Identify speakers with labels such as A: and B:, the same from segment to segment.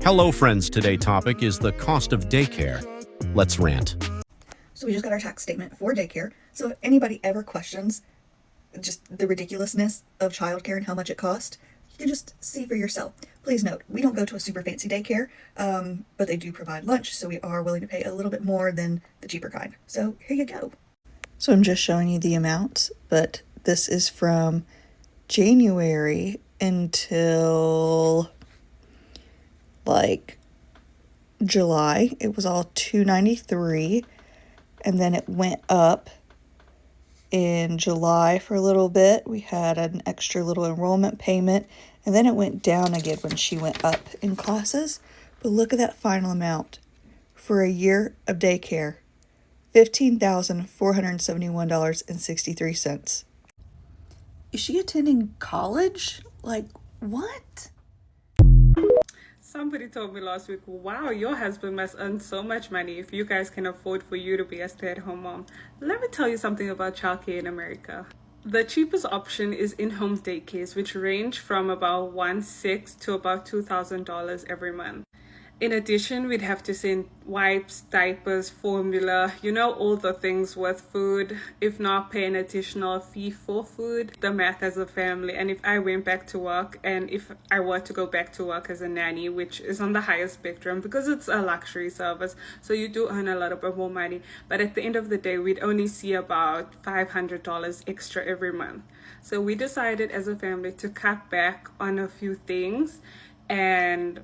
A: Hello, friends. Today's topic is the cost of daycare. Let's rant.
B: So we just got our tax statement for daycare. So if anybody ever questions just the ridiculousness of childcare and how much it costs, you can just see for yourself. Please note, we don't go to a super fancy daycare, but they do provide lunch, so we are willing to pay a little bit more than the cheaper kind. So here you go. So I'm just showing you the amounts, but this is from January until like July. It was all $293, and then it went up in July for a little bit. We had an extra little enrollment payment, and then it went down again when she went up in classes. But look at that final amount for a year of daycare, $15,471.63. Is she attending college? Like, what?
C: Somebody told me last week, wow, your husband must earn so much money if you guys can afford for you to be a stay-at-home mom. Let me tell you something about childcare in America. The cheapest option is in-home daycares, which range from about $1,600 to about $2,000 every month. In addition, we'd have to send wipes, diapers, formula, all the things with food. If not, pay an additional fee for food. The math as a family. And if I went back to work, and if I were to go back to work as a nanny, which is on the highest spectrum because it's a luxury service, so you do earn a little bit more money. But at the end of the day, we'd only see about $500 extra every month. So we decided as a family to cut back on a few things, and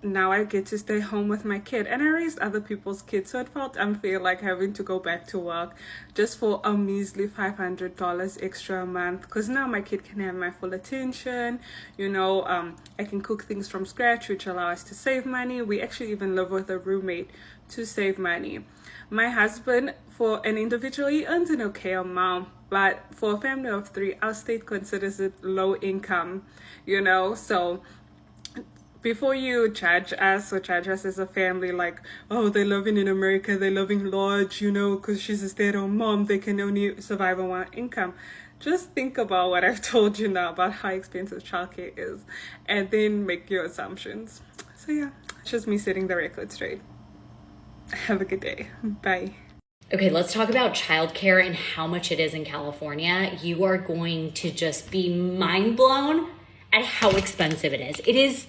C: now I get to stay home with my kid, and I raised other people's kids, so it felt unfair like having to go back to work just for a measly $500 extra a month, because now my kid can have my full attention. I can cook things from scratch, which allow us to save money. We actually even live with a roommate to save money. My husband, for an individual, he earns an okay amount, but for a family of three, our state considers it low income, so before you judge us as a family, like, oh, they're living in America, they're living large, because she's a stay-at-home mom, they can only survive on one income. Just think about what I've told you now about how expensive childcare is, and then make your assumptions. So yeah, it's just me setting the record straight. Have a good day. Bye.
D: Okay, let's talk about childcare and how much it is in California. You are going to just be mind blown at how expensive it is. It is.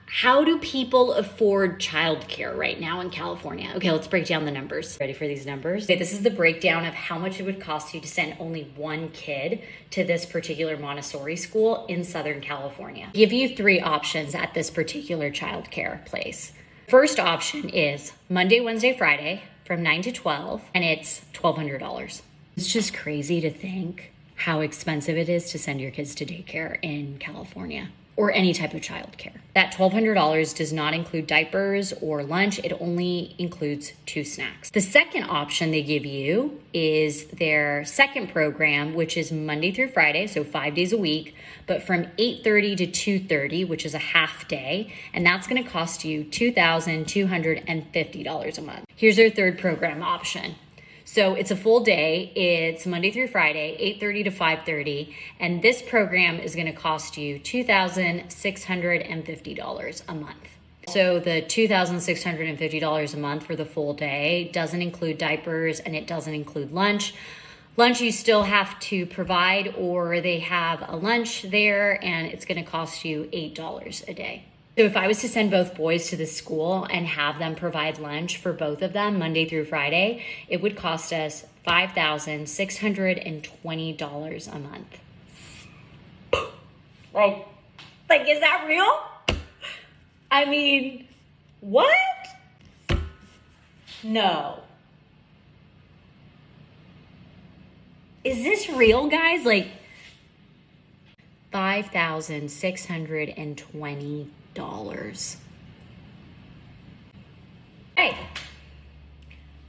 D: How do people afford childcare right now in California? Okay, let's break down the numbers. Ready for these numbers? Okay, this is the breakdown of how much it would cost you to send only one kid to this particular Montessori school in Southern California. Give you three options at this particular childcare place. First option is Monday, Wednesday, Friday from 9 to 12, and it's $1,200. It's just crazy to think how expensive it is to send your kids to daycare in California, or any type of childcare. That $1,200 does not include diapers or lunch. It only includes 2 snacks. The second option they give you is their second program, which is Monday through Friday, so 5 days a week, but from 8:30 to 2:30, which is a half day, and that's gonna cost you $2,250 a month. Here's their third program option. So it's a full day. It's Monday through Friday, 8:30 to 5:30. And this program is going to cost you $2,650 a month. So the $2,650 a month for the full day doesn't include diapers, and it doesn't include lunch. Lunch you still have to provide, or they have a lunch there, and it's going to cost you $8 a day. So if I was to send both boys to the school and have them provide lunch for both of them Monday through Friday, it would cost us $5,620 a month. Like, is that real? I mean, what? No. Is this real, guys? Like, $5,620. Hey,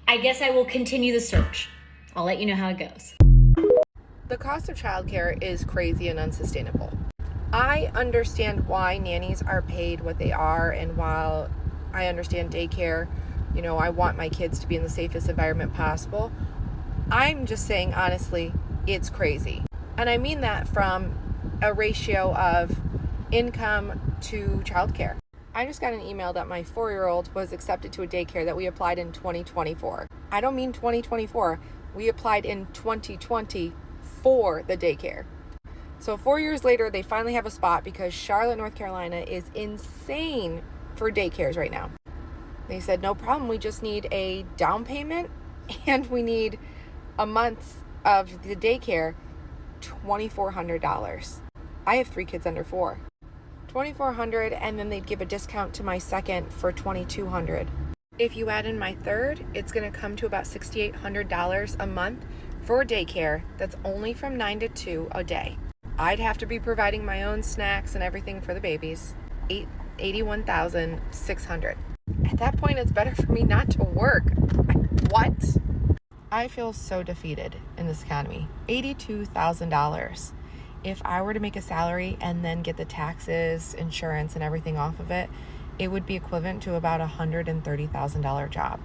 D: I guess I will continue the search. I'll let you know how it goes.
E: The cost of childcare is crazy and unsustainable. I understand why nannies are paid what they are, and while I understand daycare, I want my kids to be in the safest environment possible. I'm just saying, honestly, it's crazy. And I mean that from a ratio of income to childcare. I just got an email that my 4-year-old was accepted to a daycare that we applied in 2024. I don't mean 2024. We applied in 2020 for the daycare. So 4 years later, they finally have a spot because Charlotte, North Carolina is insane for daycares right now. They said, no problem. We just need a down payment and we need a month of the daycare, $2,400. I have 3 kids under 4. $2,400, and then they'd give a discount to my second for $2,200. If you add in my third, it's going to come to about $6,800 a month for daycare that's only from 9 to 2 a day. I'd have to be providing my own snacks and everything for the babies. $81,600. At that point, it's better for me not to work. What? I feel so defeated in this economy. $82,000. If I were to make a salary and then get the taxes, insurance, and everything off of it, it would be equivalent to about a $130,000 job.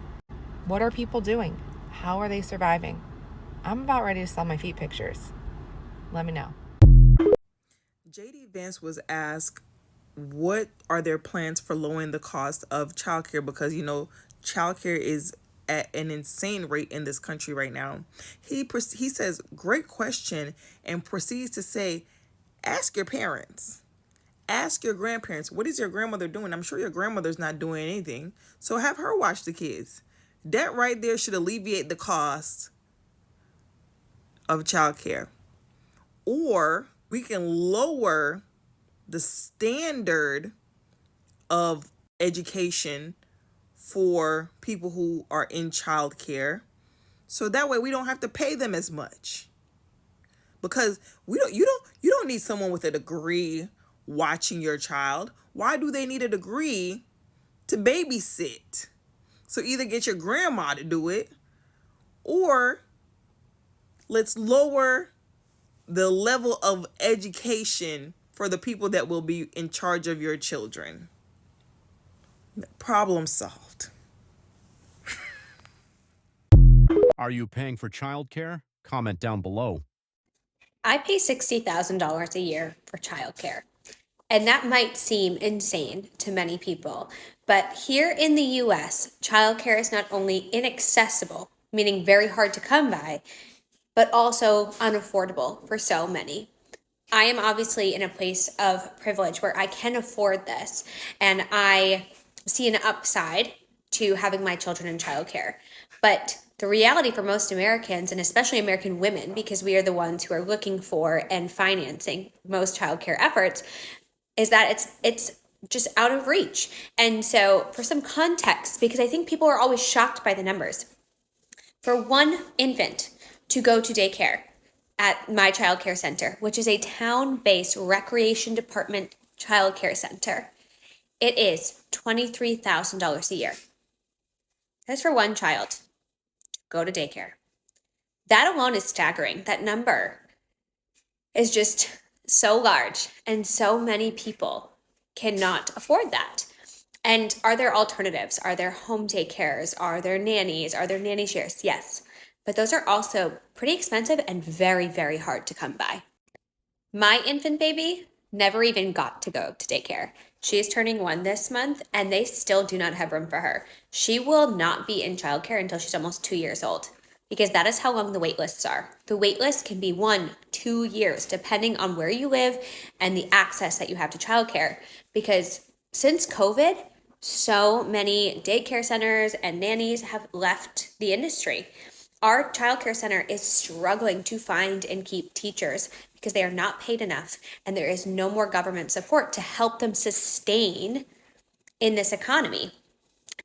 E: What are people doing? How are they surviving? I'm about ready to sell my feet pictures. Let me know.
F: JD Vance was asked, what are their plans for lowering the cost of childcare? Because, childcare is at an insane rate in this country right now. He says, great question, and proceeds to say, ask your parents. Ask your grandparents. What is your grandmother doing? I'm sure your grandmother's not doing anything. So have her watch the kids. That right there should alleviate the cost of childcare. Or we can lower the standard of education for people who are in childcare, so that way we don't have to pay them as much. Because you don't need someone with a degree watching your child. Why do they need a degree to babysit? So either get your grandma to do it, or let's lower the level of education for the people that will be in charge of your children. Problem solved.
A: Are you paying for childcare? Comment down below.
G: I pay $60,000 a year for childcare. And that might seem insane to many people, but here in the US, childcare is not only inaccessible, meaning very hard to come by, but also unaffordable for so many. I am obviously in a place of privilege where I can afford this, and I see an upside to having my children in childcare. But the reality for most Americans, and especially American women, because we are the ones who are looking for and financing most childcare efforts, is that it's just out of reach. And so for some context, because I think people are always shocked by the numbers, for one infant to go to daycare at my childcare center, which is a town-based recreation department childcare center, it is $23,000 a year. That's for one child to go to daycare. That alone is staggering. That number is just so large, and so many people cannot afford that. And are there alternatives? Are there home daycares? Are there nannies? Are there nanny shares? Yes. But those are also pretty expensive and very, very hard to come by. My infant baby never even got to go to daycare. She is turning 1 this month, and they still do not have room for her. She will not be in childcare until she's almost 2 years old, because that is how long the wait lists are. The wait list can be 1-2 years, depending on where you live and the access that you have to childcare. Because since COVID, so many daycare centers and nannies have left the industry. Our childcare center is struggling to find and keep teachers because they are not paid enough, and there is no more government support to help them sustain in this economy.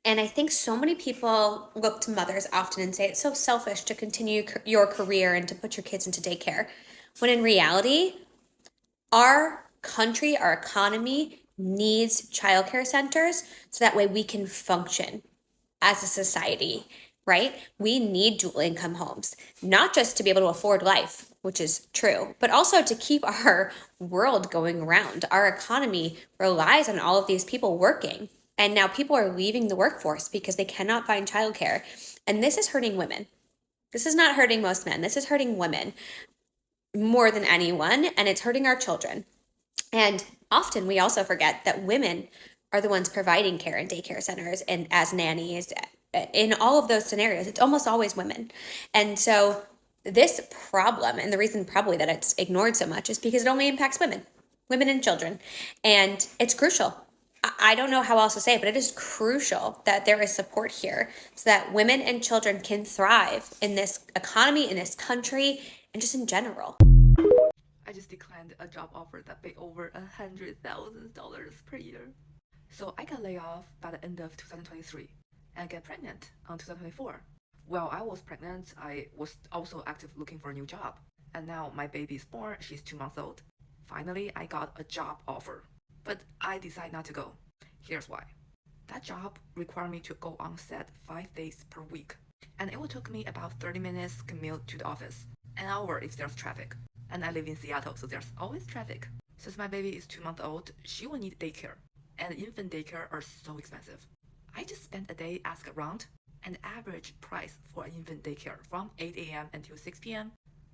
G: And I think so many people look to mothers often and say it's so selfish to continue your career and to put your kids into daycare, when in reality, our country, our economy needs childcare centers so that way we can function as a society, right? We need dual income homes, not just to be able to afford life, which is true, but also to keep our world going around. Our economy relies on all of these people working. And now people are leaving the workforce because they cannot find childcare. And this is hurting women. This is not hurting most men. This is hurting women more than anyone, and it's hurting our children. And often we also forget that women are the ones providing care in daycare centers and as nannies. In all of those scenarios, it's almost always women. And so this problem, and the reason probably that it's ignored so much, is because it only impacts women and children. And it's crucial. I don't know how else to say it, but it is crucial that there is support here so that women and children can thrive in this economy, in this country, and just in general.
H: I just declined a job offer that paid over $100,000 per year. So I got laid off by the end of 2023 and got pregnant on 2024. While I was pregnant, I was also active looking for a new job. And now my baby is born, she's 2 months old. Finally, I got a job offer, but I decided not to go. Here's why. That job required me to go on set 5 days per week. And it would take me about 30 minutes commute to the office, an hour if there's traffic. And I live in Seattle, so there's always traffic. Since my baby is 2 months old, she will need daycare. And infant daycare are so expensive. I just spent a day asking around, and the average price for an infant daycare from 8 a.m. until 6 p.m.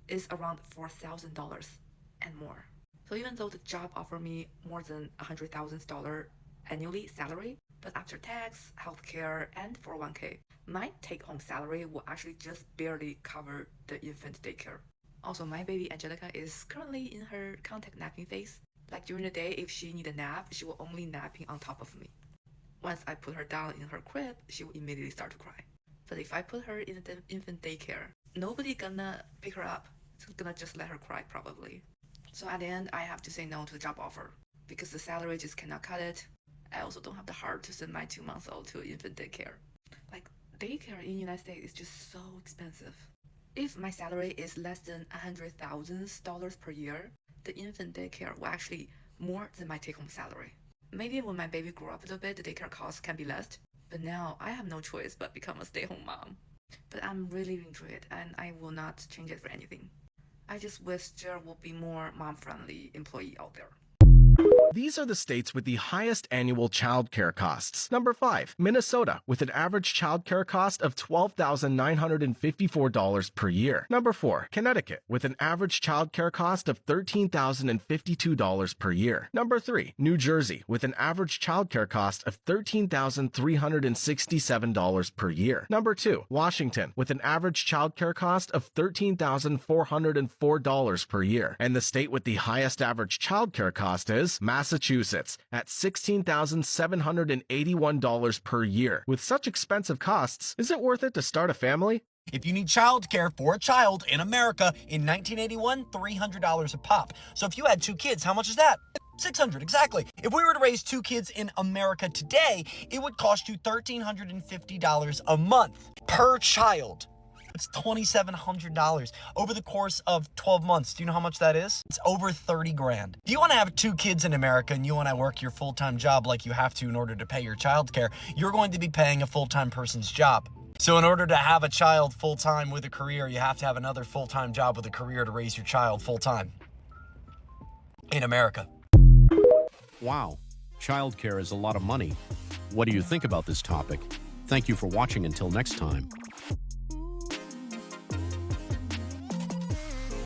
H: is around $4,000 and more. So even though the job offered me more than $100,000 annually salary, but after tax, healthcare, and 401k, my take-home salary will actually just barely cover the infant daycare. Also, my baby Angelica is currently in her contact napping phase. Like during the day, if she needs a nap, she will only napping on top of me. Once I put her down in her crib, she will immediately start to cry. But if I put her in the infant daycare, nobody gonna pick her up. It's gonna just let her cry probably. So at the end, I have to say no to the job offer because the salary just cannot cut it. I also don't have the heart to send my 2 months old to infant daycare. Like, daycare in the United States is just so expensive. If my salary is less than $100,000 per year, the infant daycare will actually more than my take-home salary. Maybe when my baby grow up a little bit, the daycare cost can be less. But now I have no choice but become a stay-home mom. But I'm really into it, and I will not change it for anything. I just wish there would be more mom-friendly employee out there.
I: These are the states with the highest annual childcare costs. Number 5, Minnesota, with an average childcare cost of $12,954 per year. Number 4, Connecticut, with an average childcare cost of $13,052 per year. Number 3, New Jersey, with an average childcare cost of $13,367 per year. Number 2, Washington, with an average childcare cost of $13,404 per year. And the state with the highest average childcare cost is Massachusetts at $16,781 per year. With such expensive costs, is it worth it to start a family?
J: If you need childcare for a child in America in 1981, $300 a pop. So if you had 2 kids, how much is that? $600, exactly. If we were to raise 2 kids in America today, it would cost you $1,350 a month per child. It's $2,700 over the course of 12 months. Do you know how much that is? It's over 30 grand. If you want to have 2 kids in America and you want to work your full-time job like you have to in order to pay your childcare, you're going to be paying a full-time person's job. So in order to have a child full-time with a career, you have to have another full-time job with a career to raise your child full-time in America.
A: Wow, childcare is a lot of money. What do you think about this topic? Thank you for watching. Until next time.